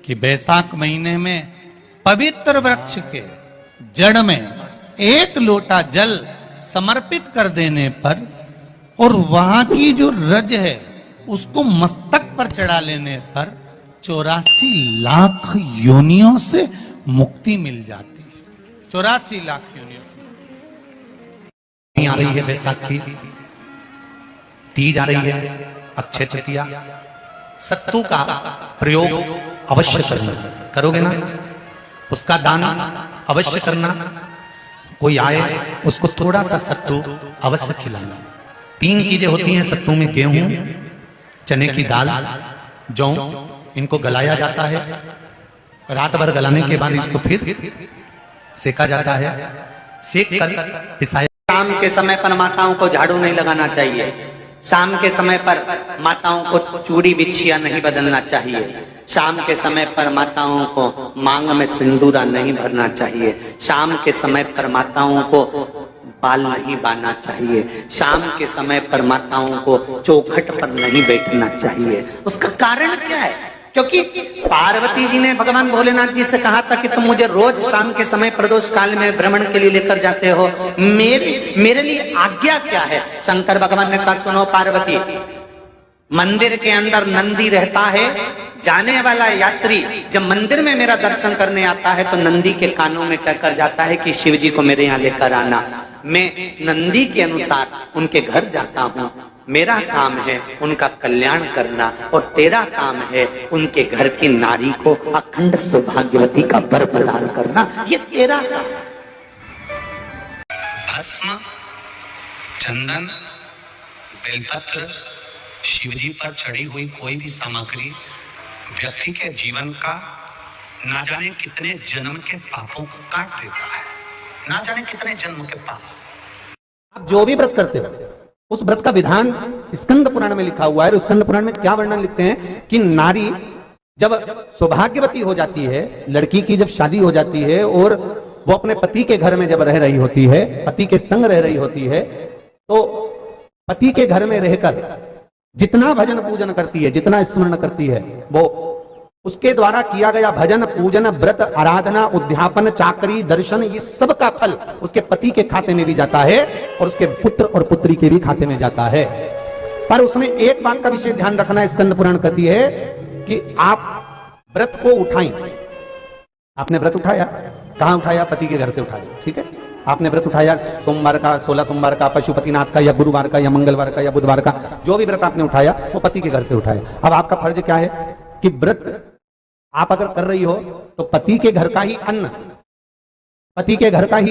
कि बैसाख महीने में पवित्र वृक्ष के जड़ में एक लोटा जल समर्पित कर देने पर और वहां की जो रज है उसको मस्तक पर चढ़ा लेने पर 84 लाख योनियों से मुक्ति मिल जाती है। 84 लाख योनियों से आ रही है बैसाख की तीज आ रही है, अक्षय तृतीया। सत्तू का प्रयोग अवश्य करना, करोगे ना? उसका दान अवश्य करना। कोई आए उसको थोड़ा सा सत्तू अवश्य खिलाना। 3 चीजें होती हैं सत्तू में, गेहूं, चने की दाल, जौ, इनको गलाया जाता है। रात भर गलाने के बाद इसको फिर सेका जाता है। सेक कर पिसाया। शाम के समय पर माताओं को झाड़ू नहीं लगाना चाहिए। शाम के समय पर माताओं को चूड़ी बिछिया नहीं बदलना चाहिए। शाम के समय पर माताओं को मांग में सिंदूरा नहीं भरना चाहिए। शाम के समय पर माताओं को बाल नहीं बांधना चाहिए। शाम के समय पर माताओं को चौखट पर नहीं बैठना चाहिए। उसका कारण क्या है? क्योंकि पार्वती जी ने भगवान भोलेनाथ जी से कहा था कि तुम मुझे रोज शाम के समय प्रदोष काल में भ्रमण के लिए लेकर जाते हो, मेरे लिए आज्ञा क्या है? शंकर भगवान ने कहा, सुनो पार्वती, मंदिर के अंदर नंदी रहता है। जाने वाला यात्री जब मंदिर में मेरा दर्शन करने आता है तो नंदी के कानों में कहकर जाता है कि शिव जी को मेरे यहाँ लेकर आना। मैं नंदी के अनुसार उनके घर जाता हूँ। मेरा काम है उनका कल्याण करना और तेरा काम है उनके घर की नारी को अखंड सौभाग्यवती का वर प्रदान करना। ये तेरा काम। भस्म, चंदन, बेलपत्र, शिवजी पर चढ़ी हुई कोई भी सामग्री व्यक्ति के जीवन का ना जाने कितने जन्म के पापों को काट देता है। ना जाने कितने जन्म के पाप। आप जो भी व्रत करते हो उस व्रत का विधान स्कंद पुराण में लिखा हुआ है। स्कंद पुराण में क्या वर्णन लिखते हैं कि नारी जब सौभाग्यवती हो जाती है, लड़की की जब शादी हो जाती है और वो अपने पति के घर में जब रह रही होती है, पति के संग रह रही होती है, तो पति के घर में रहकर जितना भजन पूजन करती है, जितना स्मरण करती है, वो उसके द्वारा किया गया भजन, पूजन, व्रत, आराधना, उद्यापन, चाकरी, दर्शन, ये सब का फल उसके पति के खाते में भी जाता है और उसके पुत्र और पुत्री के भी खाते में जाता है। पर उसमें एक बात का विशेष ध्यान रखना, स्कंद पुराण कहती है कि आप व्रत को उठाएं। आपने व्रत उठाया, कहां उठाया? पति के घर से उठाया। ठीक है, आपने व्रत उठाया सोमवार का, 16 सोमवार का, पशुपतिनाथ का, या गुरुवार का, या मंगलवार का, या बुधवार का, जो भी व्रत आपने उठाया वो पति के घर से उठाया। अब आपका फर्ज क्या है कि व्रत आप अगर कर रही हो तो पति के घर का ही अन्न, पति के घर का ही